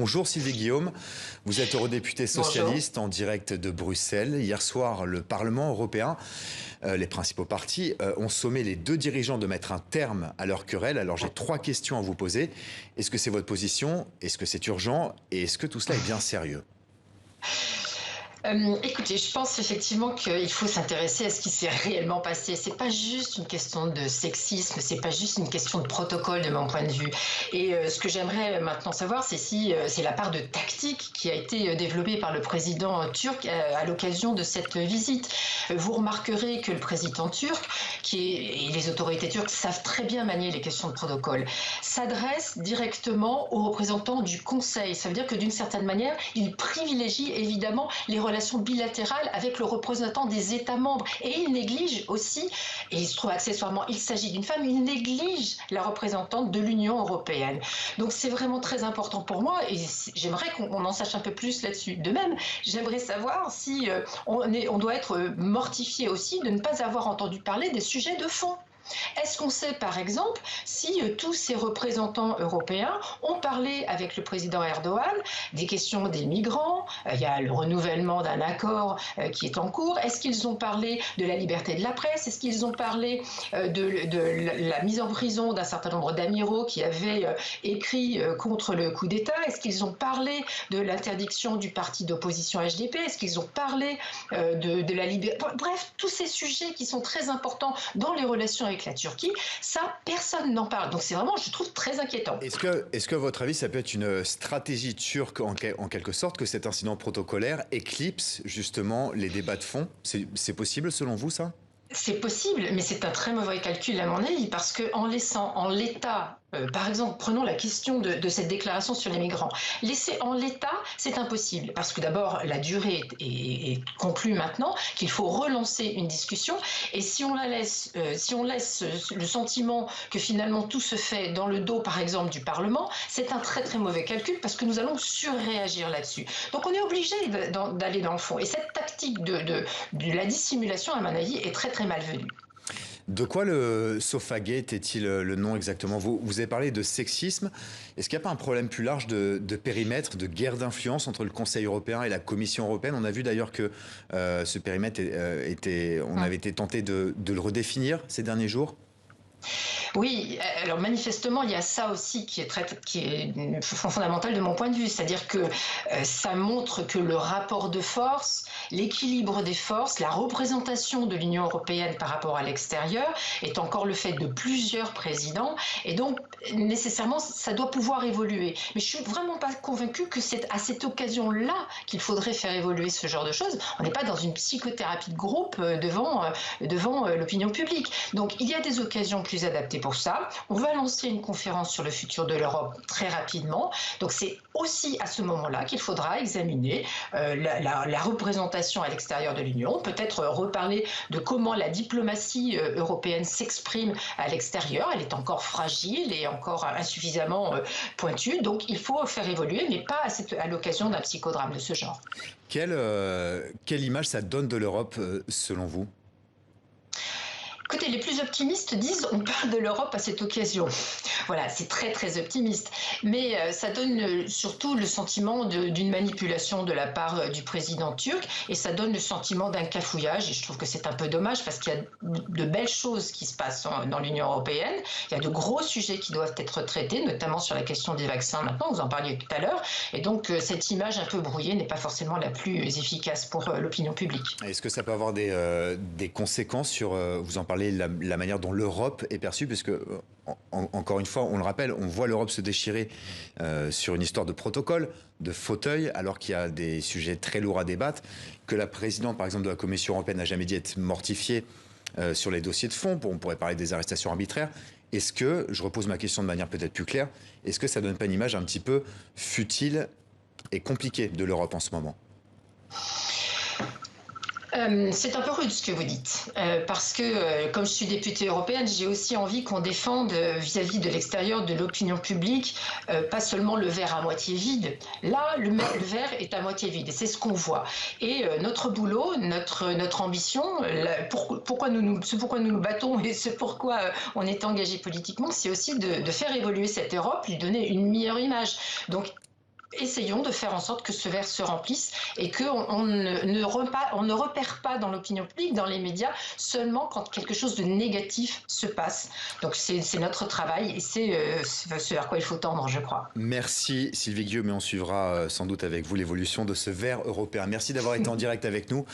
Bonjour Sylvie Guillaume, vous êtes eurodéputée socialiste Bonjour. en direct de Bruxelles. Hier soir, le Parlement européen, les principaux partis, ont sommé les deux dirigeants de mettre un terme à leur querelle. Alors j'ai trois questions à vous poser. Est-ce que c'est votre position? Est-ce que c'est urgent? Et est-ce que tout cela est bien sérieux? Écoutez, je pense effectivement qu'il faut s'intéresser à ce qui s'est réellement passé. C'est pas juste une question de sexisme, c'est pas juste une question de protocole de mon point de vue. Et ce que j'aimerais maintenant savoir, c'est si c'est la part de tactique qui a été développée par le président turc à l'occasion de cette visite. Vous remarquerez que le président turc, et les autorités turques savent très bien manier les questions de protocole, s'adresse directement aux représentants du Conseil. Ça veut dire que d'une certaine manière, il privilégie évidemment les relations bilatérales avec le représentant des États membres. Et il néglige aussi, et il se trouve accessoirement, il s'agit d'une femme, il néglige la représentante de l'Union européenne. Donc c'est vraiment très important pour moi et j'aimerais qu'on en sache un peu plus là-dessus. De même, j'aimerais savoir si on doit être mortifié aussi de ne pas avoir entendu parler des sujets de fond. Est-ce qu'on sait, par exemple, si tous ces représentants européens ont parlé avec le président Erdogan des questions des migrants? Il y a le renouvellement d'un accord qui est en cours. Est-ce qu'ils ont parlé de la liberté de la presse? Est-ce qu'ils ont parlé de la mise en prison d'un certain nombre d'amiraux qui avaient écrit contre le coup d'État? Est-ce qu'ils ont parlé de l'interdiction du parti d'opposition HDP? Est-ce qu'ils ont parlé de la liberté? Bref, tous ces sujets qui sont très importants dans les relations avec la Turquie, ça, personne n'en parle. Donc c'est vraiment, je trouve, très inquiétant. Est-ce que, à votre avis, ça peut être une stratégie turque en quelque sorte que cet incident protocolaire éclipse justement les débats de fond? C'est possible selon vous, ça? C'est possible, mais c'est un très mauvais calcul à mon avis, parce qu'en laissant en l'état, par exemple, prenons la question de cette déclaration sur les migrants. Laisser en l'état, c'est impossible, parce que d'abord, la durée est conclue maintenant, qu'il faut relancer une discussion, et si on laisse le sentiment que finalement tout se fait dans le dos, par exemple, du Parlement, c'est un très très mauvais calcul, parce que nous allons surréagir là-dessus. Donc on est obligé d'aller dans le fond, et cette tactique de la dissimulation, à mon avis, est très très malvenue. De quoi le Sofagate est-il le nom exactement? Vous avez parlé de sexisme. Est-ce qu'il n'y a pas un problème plus large de périmètre, de guerre d'influence entre le Conseil européen et la Commission européenne? On a vu d'ailleurs que ce périmètre on avait été tenté de le redéfinir ces derniers jours. Oui, alors manifestement, il y a ça aussi qui est fondamental de mon point de vue, c'est-à-dire que ça montre que le rapport de force, l'équilibre des forces, la représentation de l'Union européenne par rapport à l'extérieur est encore le fait de plusieurs présidents, et donc nécessairement ça doit pouvoir évoluer. Mais je suis vraiment pas convaincue que c'est à cette occasion-là qu'il faudrait faire évoluer ce genre de choses. On n'est pas dans une psychothérapie de groupe devant l'opinion publique. Donc il y a des occasions plus adaptées pour ça. On va lancer une conférence sur le futur de l'Europe très rapidement. Donc c'est aussi à ce moment-là qu'il faudra examiner la représentation à l'extérieur de l'Union, peut-être reparler de comment la diplomatie européenne s'exprime à l'extérieur. Elle est encore fragile et encore insuffisamment pointue. Donc il faut faire évoluer, mais pas à l'occasion d'un psychodrame de ce genre. Quelle image ça donne de l'Europe selon vous? Écoutez, les plus optimistes disent on parle de l'Europe à cette occasion. Voilà, c'est très très optimiste. Mais ça donne surtout le sentiment d'une manipulation de la part du président turc et ça donne le sentiment d'un cafouillage. Et je trouve que c'est un peu dommage parce qu'il y a de belles choses qui se passent dans l'Union européenne. Il y a de gros sujets qui doivent être traités, notamment sur la question des vaccins maintenant, vous en parliez tout à l'heure. Et donc cette image un peu brouillée n'est pas forcément la plus efficace pour l'opinion publique. Est-ce que ça peut avoir des conséquences sur, vous en parlez, la manière dont l'Europe est perçue, puisque encore une fois, on le rappelle, on voit l'Europe se déchirer sur une histoire de protocole, de fauteuil, alors qu'il y a des sujets très lourds à débattre, que la présidente, par exemple, de la Commission européenne n'a jamais dit être mortifiée sur les dossiers de fond. On pourrait parler des arrestations arbitraires. Est-ce que, je repose ma question de manière peut-être plus claire, est-ce que ça donne pas une image un petit peu futile et compliquée de l'Europe en ce moment? C'est un peu rude ce que vous dites, parce que comme je suis députée européenne, j'ai aussi envie qu'on défende vis-à-vis de l'extérieur de l'opinion publique, pas seulement le verre à moitié vide. Là, le verre est à moitié vide et c'est ce qu'on voit. Et notre boulot, notre ambition, pourquoi nous nous battons et c'est pourquoi on est engagé politiquement, c'est aussi de faire évoluer cette Europe, lui donner une meilleure image. Donc essayons de faire en sorte que ce verre se remplisse et qu'on ne repère pas dans l'opinion publique, dans les médias, seulement quand quelque chose de négatif se passe. Donc c'est notre travail et c'est ce vers quoi il faut tendre, je crois. Merci Sylvie Guillaume, mais on suivra sans doute avec vous l'évolution de ce verre européen. Merci d'avoir été en direct avec nous.